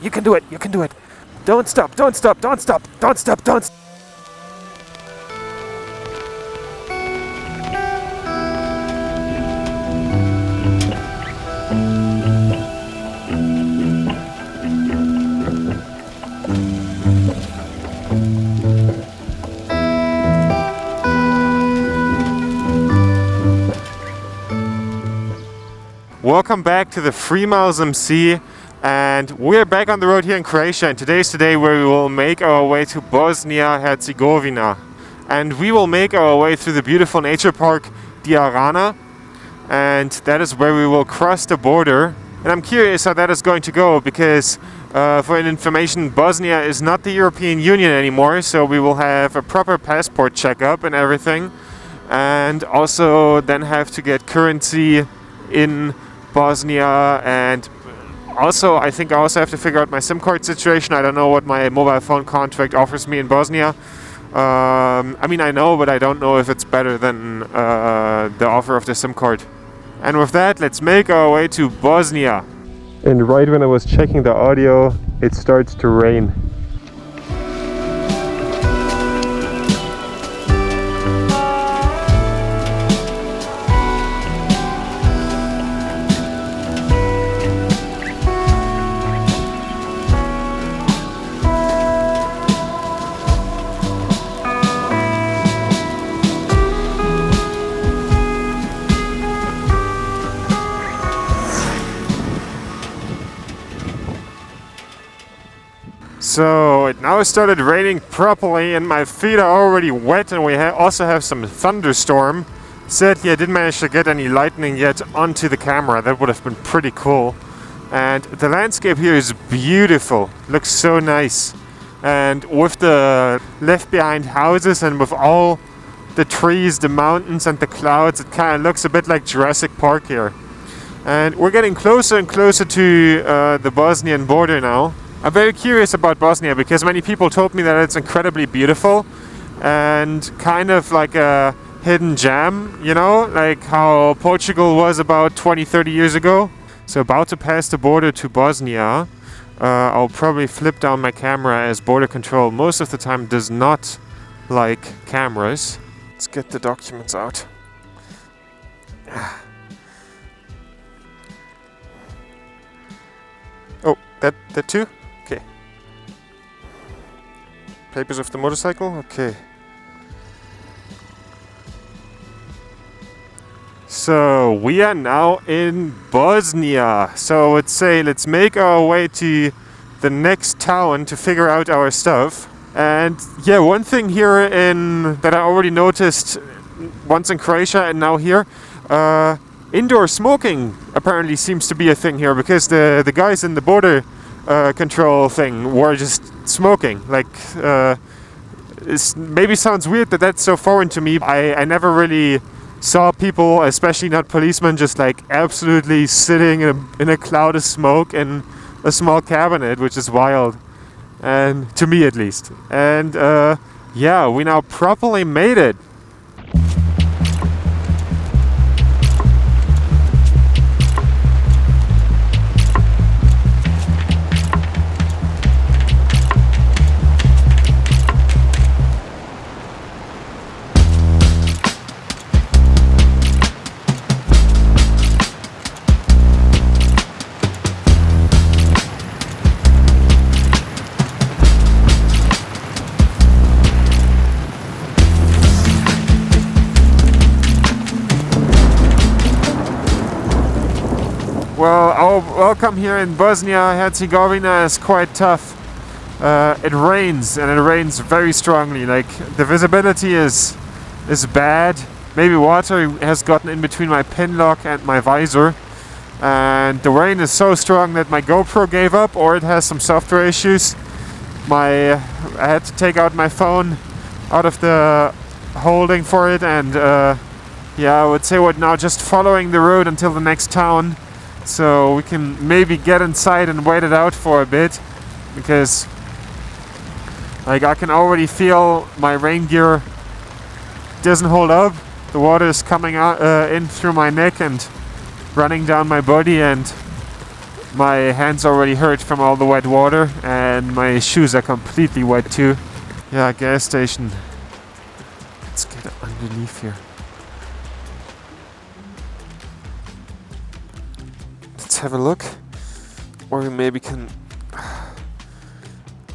You can do it. You can do it. Don't stop. Don't stop. Don't stop. Don't stop. Don't stop. Welcome back to the Freemilesmc, and we're back on the road here in Croatia, and today's the day where we will make our way to Bosnia-Herzegovina, and we will make our way through the beautiful nature park Diarana, and that is where we will cross the border. And I'm curious how that is going to go, because for information, Bosnia is not the European Union anymore, so we will have a proper passport checkup and everything, and also then have to get currency in Bosnia, and also I think I also have to figure out my SIM card situation. I don't know what my mobile phone contract offers me in Bosnia. I mean, I know, but I don't know if it's better than the offer of the SIM card. And with that, let's make our way to Bosnia. And right when I was checking the audio, it starts to rain. So it now started raining properly, and my feet are already wet, and we also have some thunderstorm. Sadly, I didn't manage to get any lightning yet onto the camera. That would have been pretty cool. And the landscape here is beautiful. Looks so nice. And with the left behind houses and with all the trees, the mountains and the clouds, it kind of looks a bit like Jurassic Park here. And we're getting closer and closer to the Bosnian border now. I'm very curious about Bosnia because many people told me that it's incredibly beautiful and kind of like a hidden gem, you know, like how Portugal was about 20-30 years ago. So about to pass the border to Bosnia. I'll probably flip down my camera as border control most of the time does not like cameras. Let's get the documents out. Oh, that too? Okay. Papers of the motorcycle? Okay. So we are now in Bosnia. So let's make our way to the next town to figure out our stuff. And yeah, one thing here that I already noticed once in Croatia and now here, indoor smoking apparently seems to be a thing here, because the guys in the border control thing were just smoking. Like, it maybe sounds weird that that's so foreign to me. I never really saw people, especially not policemen, just like absolutely sitting in a cloud of smoke in a small cabinet, which is wild, and to me at least. And yeah, we now properly made it. Well, our welcome here in Bosnia-Herzegovina is quite tough. It rains, and it rains very strongly. Like, the visibility is bad. Maybe water has gotten in between my pin lock and my visor. And the rain is so strong that my GoPro gave up, or it has some software issues. I had to take out my phone out of the holding for it, and yeah, I would say we're now just following the road until the next town. So we can maybe get inside and wait it out for a bit, because like I can already feel my rain gear doesn't hold up. The water is coming out in through my neck and running down my body, and My hands already hurt from all the wet water, and my shoes are completely wet too. Yeah, gas station. Let's get underneath here. Let's have a look. Or we maybe can...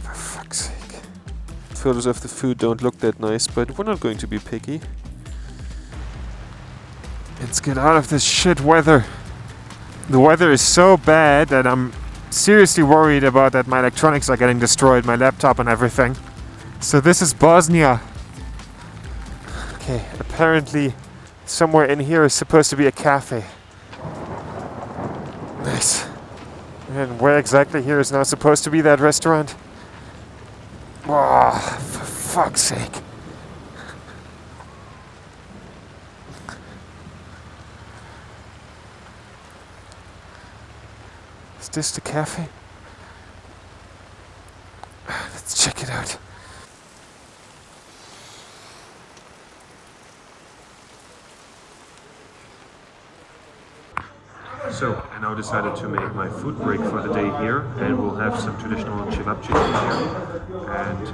For fuck's sake. Photos of the food don't look that nice, but we're not going to be picky. Let's get out of this shit weather. The weather is so bad that I'm seriously worried about that my electronics are getting destroyed, my laptop and everything. So this is Bosnia. Okay, apparently somewhere in here is supposed to be a cafe. Nice. And where exactly here is now supposed to be that restaurant? Oh, for fuck's sake. Is this the cafe? Let's check it out. So, I now decided to make my food break for the day here, and we'll have some traditional cevapcici here. And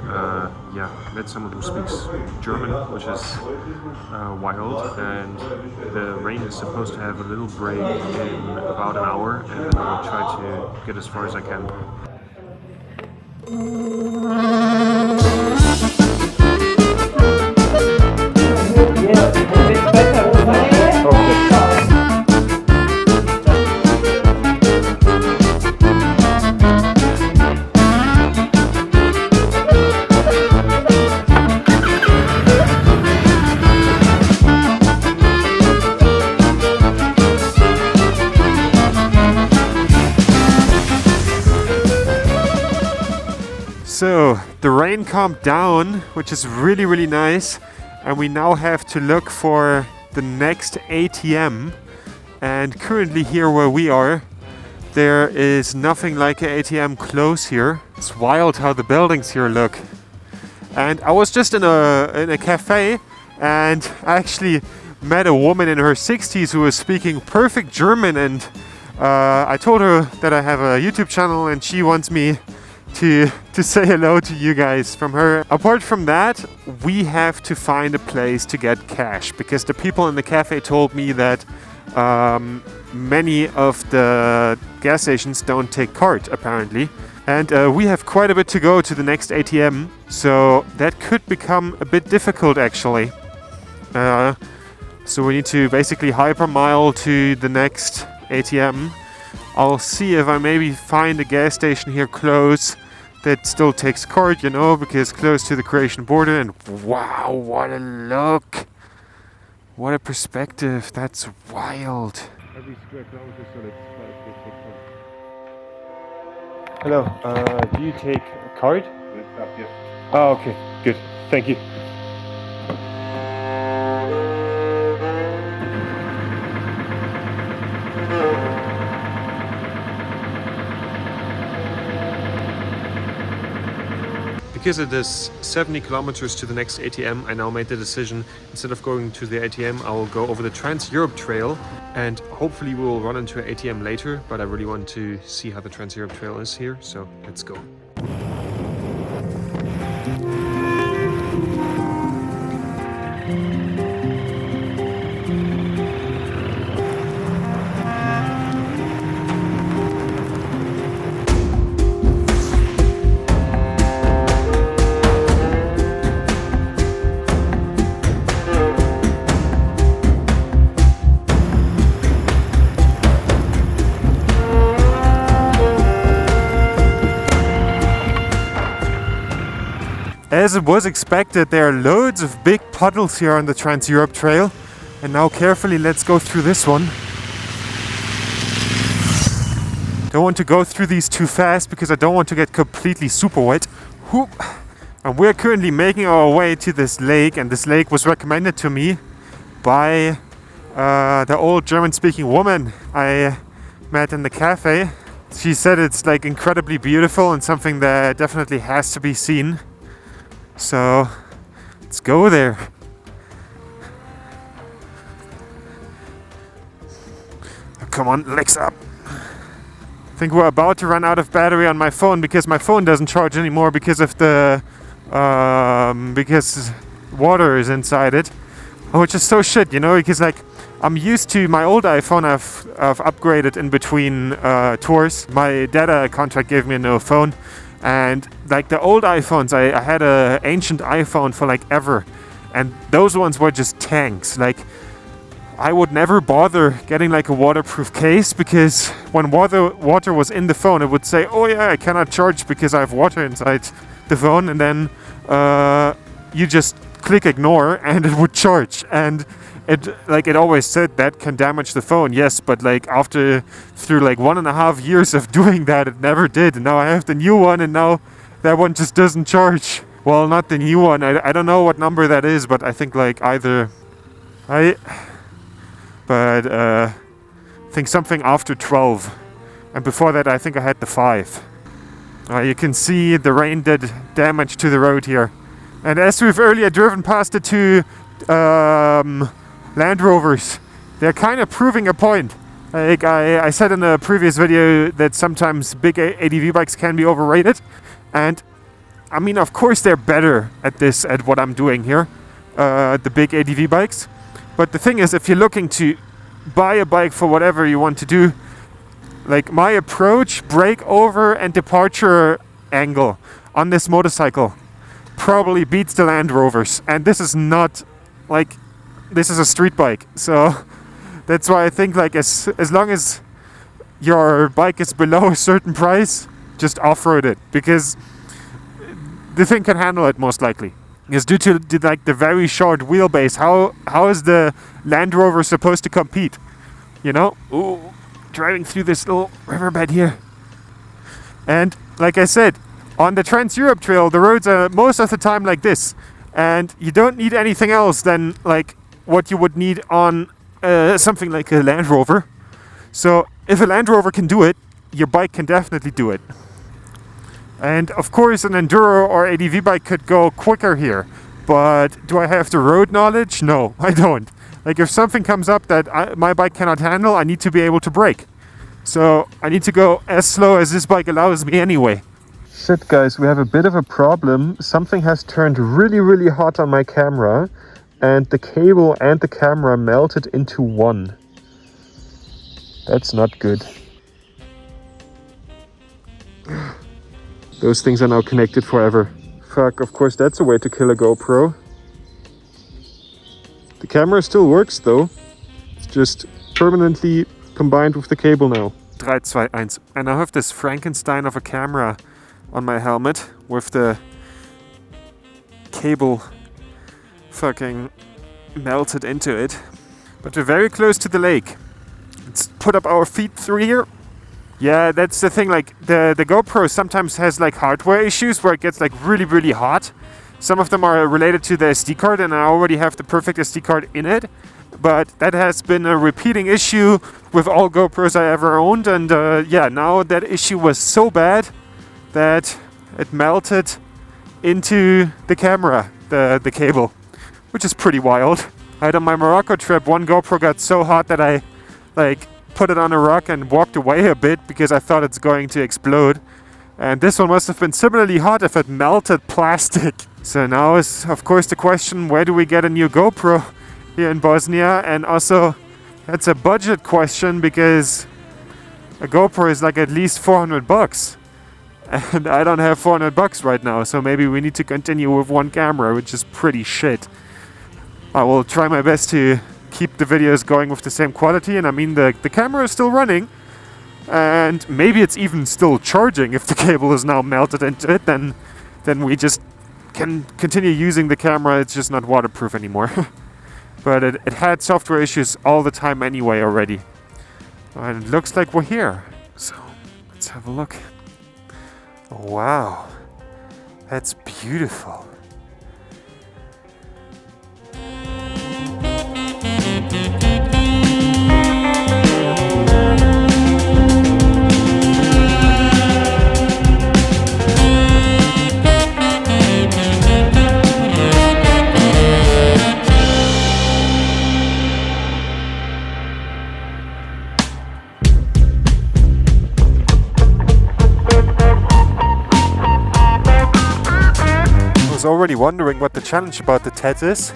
yeah, met someone who speaks German, which is wild. And the rain is supposed to have a little break in about an hour, and then I'll try to get as far as I can. So the rain calmed down, which is really, really nice, and we now have to look for the next ATM. And currently here where we are, there is nothing like an ATM close here. It's wild how the buildings here look. And I was just in a cafe, and I actually met a woman in her 60s who was speaking perfect German, and I told her that I have a YouTube channel and she wants me to say hello to you guys from her. Apart from that, we have to find a place to get cash, because the people in the cafe told me that many of the gas stations don't take card apparently, and we have quite a bit to go to the next ATM, so that could become a bit difficult actually. So we need to basically hypermile to the next ATM. I'll see if I maybe find a gas station here close that still takes card, you know, because close to the Croatian border. And wow, what a look! What a perspective! That's wild. Every square kilometer, so let's take Hello, do you take a card? Yes. Oh, okay, good. Thank you. Because it is 70 kilometers to the next ATM, I now made the decision, instead of going to the ATM, I will go over the Trans-Europe Trail, and hopefully we will run into an ATM later, but I really want to see how the Trans-Europe Trail is here, so let's go. As it was expected, there are loads of big puddles here on the Trans-Europe Trail. And now carefully, let's go through this one. Don't want to go through these too fast because I don't want to get completely super wet. Whoop. And we're currently making our way to this lake, and this lake was recommended to me by the old German-speaking woman I met in the cafe. She said it's like incredibly beautiful and something that definitely has to be seen. So let's go there. Oh, come on, legs up. think we're about to run out of battery on my phone because my phone doesn't charge anymore because of the because water is inside it, which is so shit, you know, because like I'm used to my old iPhone. I've upgraded in between tours. My data contract gave me a new phone, and like the old iPhones, I had a ancient iPhone for like ever, and those ones were just tanks. Like I would never bother getting like a waterproof case because when water was in the phone, it would say, "Oh yeah, I cannot charge because I have water inside the phone," and then you just click ignore and it would charge. And it always said that can damage the phone. Yes, but like through like 1.5 years of doing that, it never did. And now I have the new one, and now that one just doesn't charge. Well, not the new one. I don't know what number that is, but I think like I think something after 12. And before that, I think I had the 5. You can see the rain did damage to the road here. And as we've earlier driven past the two Land Rovers, they're kind of proving a point. Like I said in a previous video that sometimes big ADV bikes can be overrated. And I mean, of course they're better at what I'm doing here, the big ADV bikes. But the thing is, if you're looking to buy a bike for whatever you want to do, like my approach, brake over and departure angle on this motorcycle probably beats the Land Rovers. And this is not like, this is a street bike. So that's why I think like as long as your bike is below a certain price, just off-road it, because the thing can handle it most likely. Because due to the very short wheelbase, how is the Land Rover supposed to compete? You know? Ooh, driving through this little riverbed here. And like I said, on the Trans-Europe Trail, the roads are most of the time like this. And you don't need anything else than like what you would need on something like a Land Rover. So if a Land Rover can do it, your bike can definitely do it. And of course an enduro or ADV bike could go quicker here, but do I have the road knowledge? No, I don't. Like if something comes up that my bike cannot handle, I need to be able to brake. So I need to go as slow as this bike allows me anyway. Shit guys, we have a bit of a problem. Something has turned really, really hot on my camera, and the cable and the camera melted into one. That's not good. Those things are now connected forever. Fuck, of course that's a way to kill a GoPro. The camera still works though. It's just permanently combined with the cable now. 3, 2, 1. And I have this Frankenstein of a camera on my helmet with the cable fucking melted into it. But we're very close to the lake. Let's put up our feet through here. Yeah, that's the thing, like the GoPro sometimes has like hardware issues where it gets like really, really hot. Some of them are related to the SD card, and I already have the perfect SD card in it. But that has been a repeating issue with all GoPros I ever owned. And yeah, now that issue was so bad that it melted into the camera, the cable, which is pretty wild. I had on my Morocco trip, one GoPro got so hot that I like put it on a rock and walked away a bit because I thought it's going to explode. And this one must have been similarly hot if it melted plastic. So now is of course the question, where do we get a new GoPro here in Bosnia? And also that's a budget question because a GoPro is like at least $400. And I don't have $400 right now, so maybe we need to continue with one camera, which is pretty shit. I will try my best to keep the videos going with the same quality, and I mean the camera is still running, and maybe it's even still charging if the cable is now melted into it, then we just can continue using the camera. It's just not waterproof anymore. But it had software issues all the time anyway already. And it looks like we're here. So let's have a look. Wow, that's beautiful. was already wondering what the challenge about the TED is,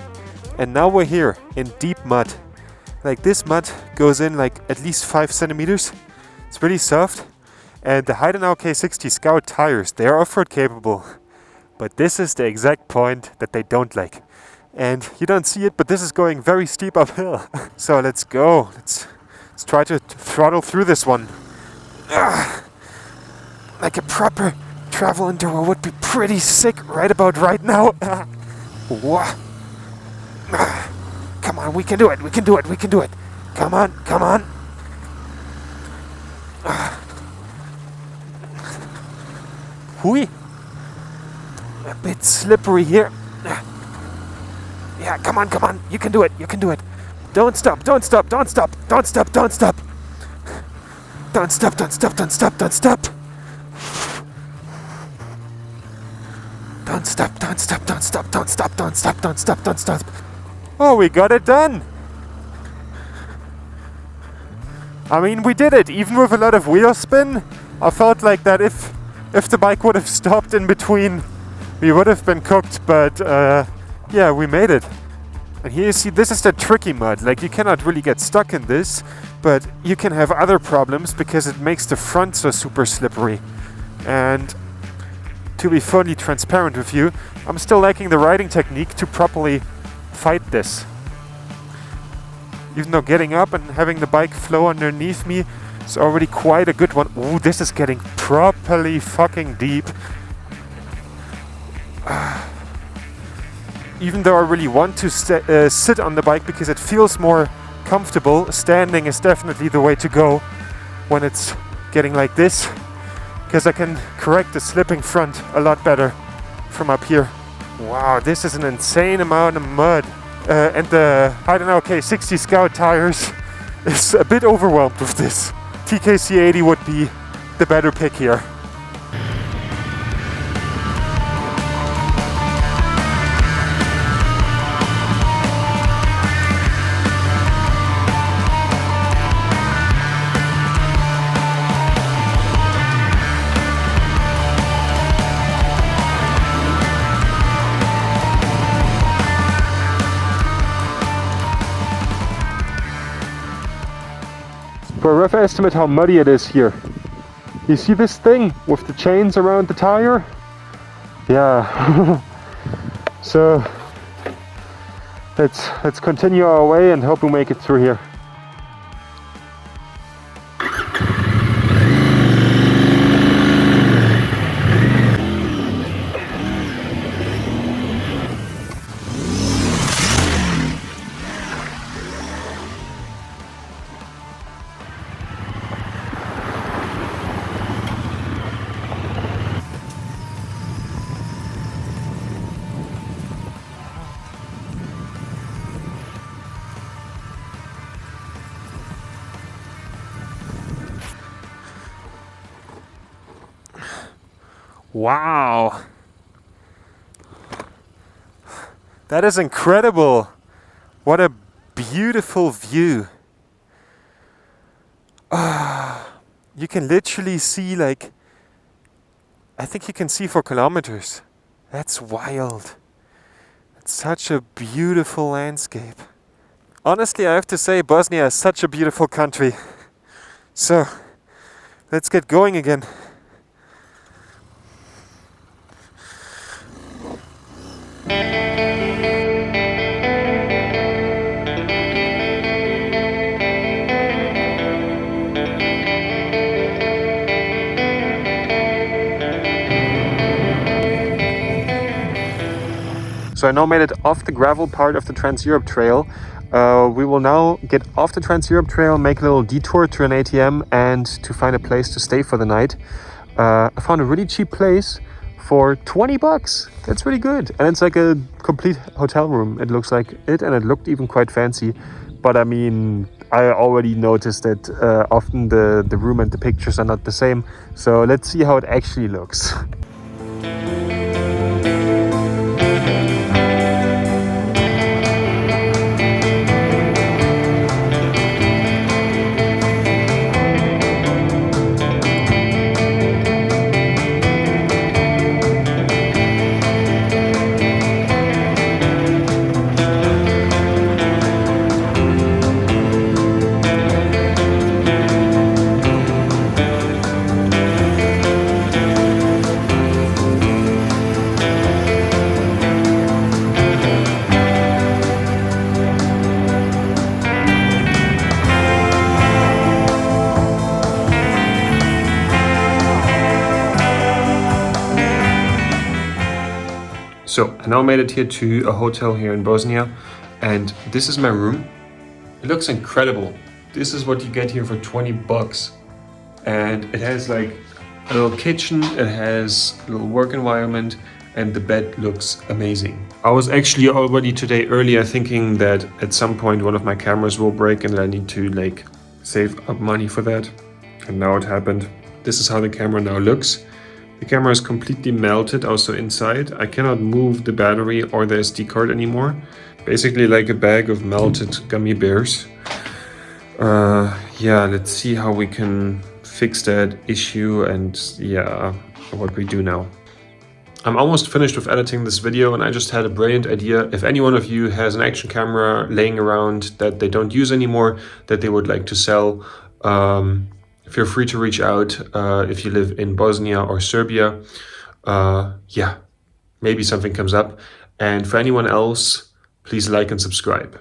and now we're here in deep mud. Like, this mud goes in like at least 5 centimeters. It's really soft, and the Heidenau K60 Scout tires, they are off-road capable, but this is the exact point that they don't like. And you don't see it, but this is going very steep uphill. So let's go. Let's try to throttle through this one. Like a proper travel enduro would be pretty sick right about right now. Come on, we can do it, we can do it, we can do it. Come on, come on. Hui. A bit slippery here. Yeah, come on, come on. You can do it, you can do it. Don't stop, don't stop, don't stop, don't stop, don't stop. Don't stop, don't stop, don't stop, don't stop. Don't stop, don't stop, don't stop, don't stop, don't stop, don't stop, don't stop. Oh, we got it done. I mean, we did it, even with a lot of wheel spin. I felt like that if the bike would have stopped in between, we would have been cooked, but yeah, we made it. And here you see, this is the tricky mud. Like, you cannot really get stuck in this, but you can have other problems because it makes the front so super slippery. And to be fully transparent with you, I'm still lacking the riding technique to properly fight this. Even though getting up and having the bike flow underneath me is already quite a good one. Ooh, this is getting properly fucking deep. Even though I really want to sit on the bike because it feels more comfortable, standing is definitely the way to go when it's getting like this, because I can correct the slipping front a lot better from up here. Wow, this is an insane amount of mud. And the Heidenau K60 Scout tires is a bit overwhelmed with this. TKC80 would be the better pick here. For a rough estimate how muddy it is here. You see this thing with the chains around the tire? Yeah. So let's continue our way and hope we make it through here. Wow, that is incredible. What a beautiful view. You can literally see, like, I think you can see for kilometers. That's wild. It's such a beautiful landscape. Honestly, I have to say, Bosnia is such a beautiful country. So, let's get going again. So I now made it off the gravel part of the Trans-Europe Trail. We will now get off the Trans-Europe Trail, make a little detour to an ATM and to find a place to stay for the night. I found a really cheap place for 20 bucks. That's really good. And it's like a complete hotel room. It looks like it, and it looked even quite fancy. But I mean, I already noticed that often the room and the pictures are not the same. So let's see how it actually looks. So I now made it here to a hotel here in Bosnia, and this is my room. It looks incredible. This is what you get here for 20 bucks. And it has like a little kitchen, it has a little work environment, and the bed looks amazing. I was actually already today earlier thinking that at some point one of my cameras will break and I need to like save up money for that. And now it happened. This is how the camera now looks. The camera is completely melted also inside. I cannot move the battery or the SD card anymore. Basically like a bag of melted gummy bears. Yeah, let's see how we can fix that issue and yeah, what we do now. I'm almost finished with editing this video and I just had a brilliant idea. If any one of you has an action camera laying around that they don't use anymore, that they would like to sell, feel free to reach out if you live in Bosnia or Serbia. Yeah, maybe something comes up. And for anyone else, please like and subscribe.